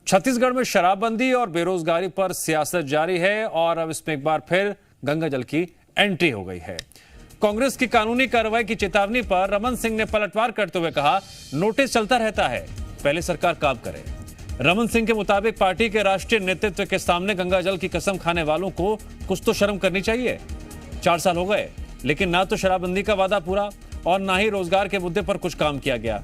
छत्तीसगढ़ में शराबबंदी और बेरोजगारी पर सियासत जारी है और अब इसमें एक बार फिर गंगाजल की एंट्री हो गई है। कांग्रेस की कानूनी कार्रवाई की चेतावनी पर रमन सिंह ने पलटवार करते हुए कहा, नोटिस चलता रहता है, पहले सरकार काम करे। रमन सिंह के मुताबिक पार्टी के राष्ट्रीय नेतृत्व के सामने गंगाजल की कसम खाने वालों को कुछ तो शर्म करनी चाहिए। 4 साल हो गए, लेकिन ना तो शराबबंदी का वादा पूरा और ना ही रोजगार के मुद्दे पर कुछ काम किया गया।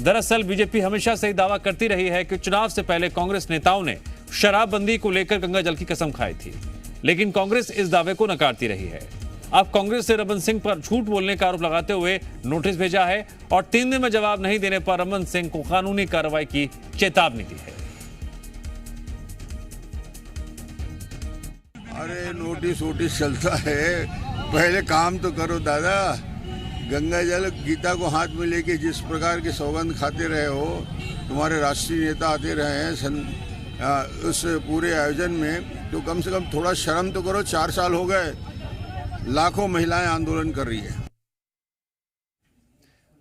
दरअसल बीजेपी हमेशा से ही दावा करती रही है कि चुनाव से पहले कांग्रेस नेताओं ने शराबबंदी को लेकर गंगाजल की कसम खाई थी, लेकिन कांग्रेस इस दावे को नकारती रही है। अब कांग्रेस ने रमन सिंह पर झूठ बोलने का आरोप लगाते हुए नोटिस भेजा है और 3 दिन में जवाब नहीं देने पर रमन सिंह को कानूनी कार्रवाई की चेतावनी दी है। अरे नोटिस चलता है, पहले काम तो करो दादा। गंगाजल गीता को हाथ में लेके जिस प्रकार की सौगंध खाते रहे हो, तुम्हारे राष्ट्रीय नेता आते रहे हैं उस पूरे आयोजन में, तो कम से कम थोड़ा शर्म तो करो। 4 साल हो गए, लाखों महिलाएं आंदोलन कर रही है।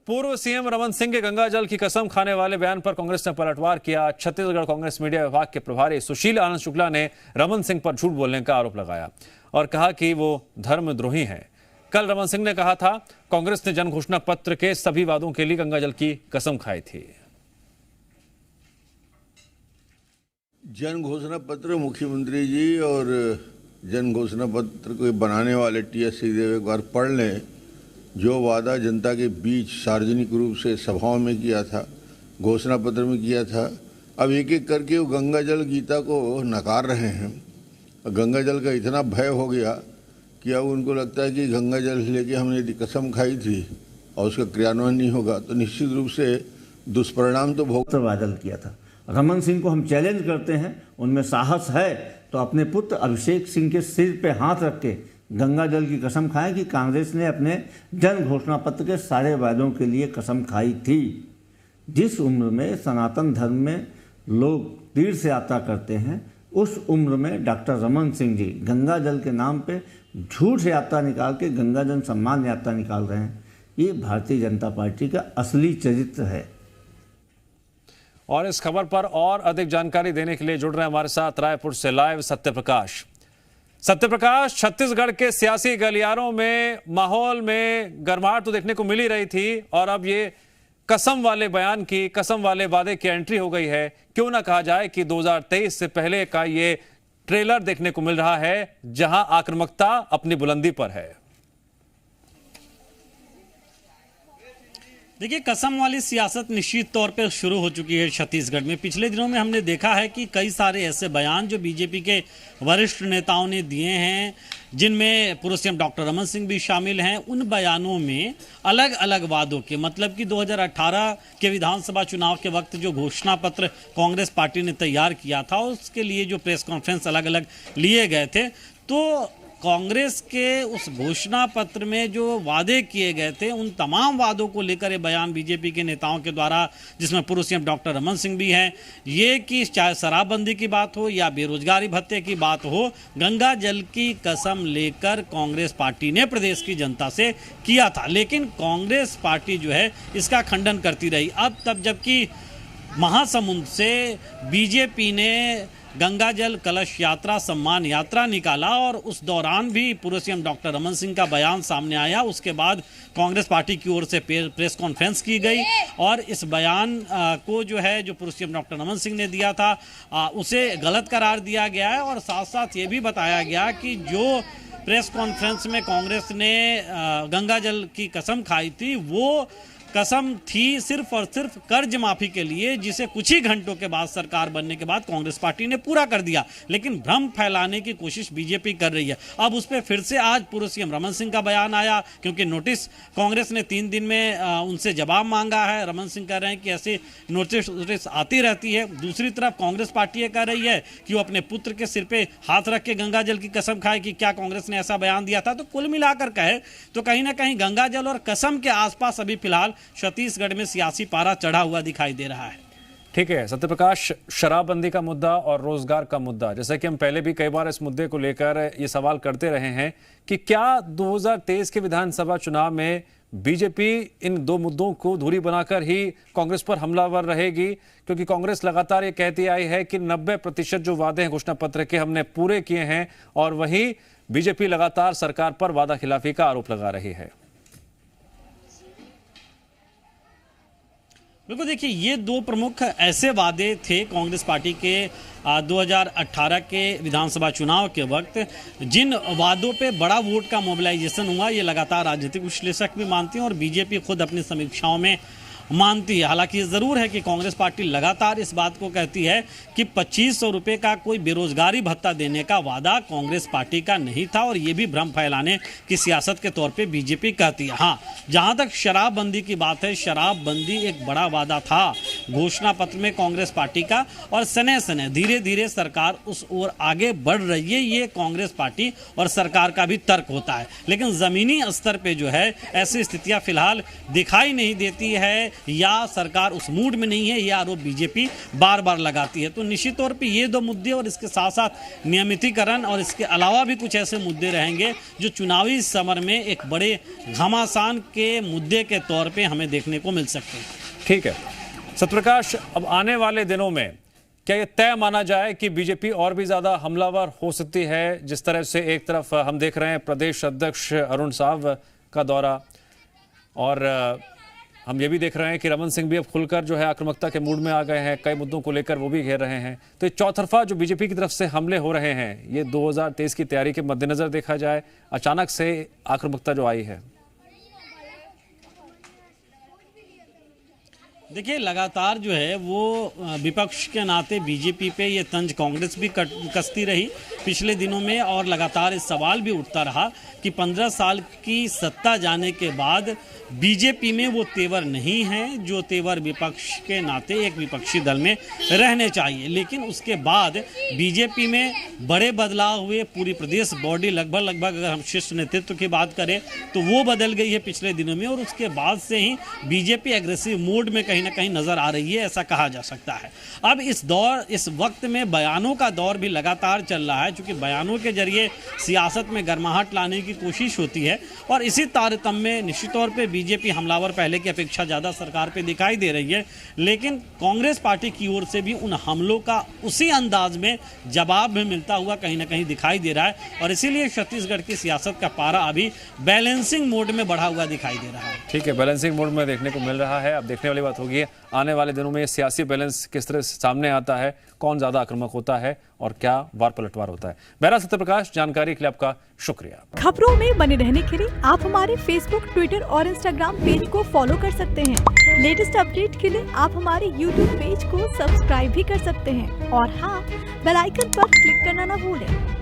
पूर्व सीएम रमन सिंह के गंगाजल की कसम खाने वाले बयान पर कांग्रेस ने पलटवार किया। छत्तीसगढ़ कांग्रेस मीडिया विभाग के प्रभारी सुशील आनंद शुक्ला ने रमन सिंह पर झूठ बोलने का आरोप लगाया और कहा कि वो धर्मद्रोही हैं। कल रमन सिंह ने कहा था, कांग्रेस ने जन घोषणा पत्र के सभी वादों के लिए गंगाजल की कसम खाई थी। जन घोषणा पत्र मुख्यमंत्री जी और जन घोषणा पत्र को बनाने वाले टीएस सिंहदेव एक बार पढ़ लें। जो वादा जनता के बीच सार्वजनिक रूप से सभाओं में किया था, घोषणा पत्र में किया था, अब एक एक करके वो गंगाजल गीता को नकार रहे हैं। गंगाजल का इतना भय हो गया कि अब उनको लगता है कि गंगाजल लेके हमने कसम खाई थी और उसका क्रियान्वयन नहीं होगा तो निश्चित रूप से दुष्परिणाम तो भोग। वादन किया था। रमन सिंह को हम चैलेंज करते हैं, उनमें साहस है तो अपने पुत्र अभिषेक सिंह के सिर पे हाथ रख के गंगाजल की कसम खाएं कि कांग्रेस ने अपने जन घोषणा पत्र के सारे वादों के लिए कसम खाई थी। जिस उम्र में सनातन धर्म में लोग तीर्थ यात्रा करते हैं, उस उम्र में डॉक्टर रमन सिंह जी गंगाजल के नाम पे झूठ यात्रा निकाल के गंगाजल सम्मान यात्रा निकाल रहे हैं। ये भारतीय जनता पार्टी का असली चरित्र है। और इस खबर पर और अधिक जानकारी देने के लिए जुड़ रहे हैं हमारे साथ रायपुर से लाइव सत्यप्रकाश। सत्यप्रकाश, छत्तीसगढ़ के सियासी गलियारों में माहौल में गर्माहट तो देखने को मिल ही रही थी और अब ये कसम वाले बयान की, कसम वाले वादे की एंट्री हो गई है। क्यों ना कहा जाए कि 2023 से पहले का ये ट्रेलर देखने को मिल रहा है जहां आक्रामकता अपनी बुलंदी पर है। देखिए, कसम वाली सियासत निश्चित तौर पर शुरू हो चुकी है छत्तीसगढ़ में। पिछले दिनों में हमने देखा है कि कई सारे ऐसे बयान जो बीजेपी के वरिष्ठ नेताओं ने दिए हैं, जिनमें पूर्व सीएम डॉक्टर रमन सिंह भी शामिल हैं, उन बयानों में अलग अलग वादों के, मतलब कि 2018 के विधानसभा चुनाव के वक्त जो घोषणा पत्र कांग्रेस पार्टी ने तैयार किया था, उसके लिए जो प्रेस कॉन्फ्रेंस अलग अलग लिए गए थे, तो कांग्रेस के उस घोषणा पत्र में जो वादे किए गए थे, उन तमाम वादों को लेकर ये बयान बीजेपी के नेताओं के द्वारा, जिसमें पूर्व सीएम डॉक्टर रमन सिंह भी हैं, ये कि चाहे शराबबंदी की बात हो या बेरोजगारी भत्ते की बात हो, गंगा जल की कसम लेकर कांग्रेस पार्टी ने प्रदेश की जनता से किया था। लेकिन कांग्रेस पार्टी जो है इसका खंडन करती रही। अब तब जबकि महासमुंद से बीजेपी ने गंगाजल कलश यात्रा सम्मान यात्रा निकाला और उस दौरान भी पूर्व सीएम डॉक्टर रमन सिंह का बयान सामने आया। उसके बाद कांग्रेस पार्टी की ओर से प्रेस कॉन्फ्रेंस की गई और इस बयान को जो है, जो पूर्व सीएम डॉक्टर रमन सिंह ने दिया था, उसे गलत करार दिया गया है और साथ साथ ये भी बताया गया कि जो प्रेस कॉन्फ्रेंस में कांग्रेस ने गंगाजल की कसम खाई थी, वो कसम थी सिर्फ और सिर्फ कर्ज माफी के लिए, जिसे कुछ ही घंटों के बाद सरकार बनने के बाद कांग्रेस पार्टी ने पूरा कर दिया। लेकिन भ्रम फैलाने की कोशिश बीजेपी कर रही है। अब उस पर फिर से आज पूर्व सीएम रमन सिंह का बयान आया, क्योंकि नोटिस कांग्रेस ने 3 दिन में उनसे जवाब मांगा है। रमन सिंह कह रहे हैं कि ऐसे नोटिस आती रहती है। दूसरी तरफ कांग्रेस पार्टी ये कह रही है कि वो अपने पुत्र के सिर पे हाथ रख के गंगाजल की कसम खाए कि क्या कांग्रेस ने ऐसा बयान दिया था। तो कुल मिलाकर कहे तो कहीं ना कहीं गंगाजल और कसम के आसपास अभी फिलहाल छत्तीसगढ़ में सियासी पारा चढ़ा हुआ दिखाई दे रहा है। ठीक है सत्यप्रकाश, शराबबंदी का मुद्दा और रोजगार का मुद्दा, जैसे कि हम पहले भी कई बार इस मुद्दे को लेकर ये सवाल करते रहे हैं कि क्या 2023 के विधानसभा चुनाव में बीजेपी इन दो मुद्दों को दूरी बनाकर ही कांग्रेस पर हमलावर रहेगी, क्योंकि कांग्रेस लगातार ये कहती आई है कि 90% जो वादे हैं घोषणा पत्र के हमने पूरे किए हैं, और वहीं बीजेपी लगातार सरकार पर वादा खिलाफी का आरोप लगा रही है। बिल्कुल, देखिए ये दो प्रमुख ऐसे वादे थे कांग्रेस पार्टी के 2018 के विधानसभा चुनाव के वक्त, जिन वादों पे बड़ा वोट का मोबिलाइजेशन हुआ, ये लगातार राजनीतिक विश्लेषक भी मानते हैं और बीजेपी खुद अपनी समीक्षाओं में मानती है। हालांकि ये ज़रूर है कि कांग्रेस पार्टी लगातार इस बात को कहती है कि 2500 रुपये का कोई बेरोजगारी भत्ता देने का वादा कांग्रेस पार्टी का नहीं था, और ये भी भ्रम फैलाने की सियासत के तौर पे बीजेपी कहती है। हाँ, जहां तक शराबबंदी की बात है, शराबबंदी एक बड़ा वादा था घोषणा पत्र में कांग्रेस पार्टी का, और सने सने धीरे धीरे सरकार उस ओर आगे बढ़ रही है। ये कांग्रेस पार्टी और सरकार का भी तर्क होता है, लेकिन ज़मीनी स्तर पर जो है ऐसी स्थितियाँ फिलहाल दिखाई नहीं देती है, या सरकार उस मूड में नहीं है, यह आरोप बीजेपी बार बार लगाती है। तो निश्चित तौर पे ये दो मुद्दे और इसके साथ साथ नियमितीकरण और इसके अलावा भी कुछ ऐसे मुद्दे रहेंगे जो चुनावी समर में एक बड़े घमासान के मुद्दे के तौर पे हमें देखने को मिल सकते हैं। ठीक है सत्यप्रकाश, अब आने वाले दिनों में क्या ये तय माना जाए कि बीजेपी और भी ज्यादा हमलावर हो सकती है? जिस तरह से एक तरफ हम देख रहे हैं प्रदेश अध्यक्ष अरुण साव का दौरा, और हम ये भी देख रहे हैं कि रमन सिंह भी अब खुलकर जो है आक्रामकता के मूड में आ गए हैं, कई मुद्दों को लेकर वो भी घेर रहे हैं। तो ये चौतरफा जो बीजेपी की तरफ से हमले हो रहे हैं, ये 2023 की तैयारी के मद्देनजर देखा जाए, अचानक से आक्रामकता जो आई है। देखिए लगातार जो है वो विपक्ष के नाते बीजेपी पे ये तंज कांग्रेस भी कसती रही पिछले दिनों में, और लगातार इस सवाल भी उठता रहा कि 15 साल की सत्ता जाने के बाद बीजेपी में वो तेवर नहीं है जो तेवर विपक्ष के नाते एक विपक्षी दल में रहने चाहिए। लेकिन उसके बाद बीजेपी में बड़े बदलाव हुए, पूरी प्रदेश बॉडी लगभग अगर हम शीर्ष नेतृत्व की बात करें तो वो बदल गई है पिछले दिनों में, और उसके बाद से ही बीजेपी एग्रेसिव मोड में कहीं ना कहीं नजर आ रही है, ऐसा कहा जा सकता है। अब इस वक्त में बयानों का दौर भी लगातार चल रहा है, क्योंकि बयानों के जरिए सियासत में गर्माहट लाने की कोशिश होती है, और इसी तारतम्य में निश्चित तौर पर बीजेपी हमलावर पहले की अपेक्षा ज्यादा सरकार पे दिखाई दे रही है। लेकिन कांग्रेस पार्टी की ओर से भी उन हमलों का उसी अंदाज में जवाब भी मिलता हुआ कहीं ना कहीं दिखाई दे रहा है, और इसीलिए छत्तीसगढ़ की सियासत का पारा अभी बैलेंसिंग मोड में बढ़ा हुआ दिखाई दे रहा है। ठीक है, बैलेंसिंग मोड में देखने को मिल रहा है। अब देखने वाली बात होगी आने वाले दिनों में सियासी बैलेंस किस तरह से सामने आता है, कौन ज्यादा आक्रामक होता है और क्या वार पलटवार होता है। बहरा सत्यप्रकाश, जानकारी के लिए आपका शुक्रिया। खबरों में बने रहने के लिए आप हमारे फेसबुक, ट्विटर और इंस्टाग्राम पेज को फॉलो कर सकते हैं। लेटेस्ट अपडेट के लिए आप हमारे यूट्यूब पेज को सब्सक्राइब भी कर सकते हैं, और हाँ, बेल आइकन पर क्लिक करना ना भूलें।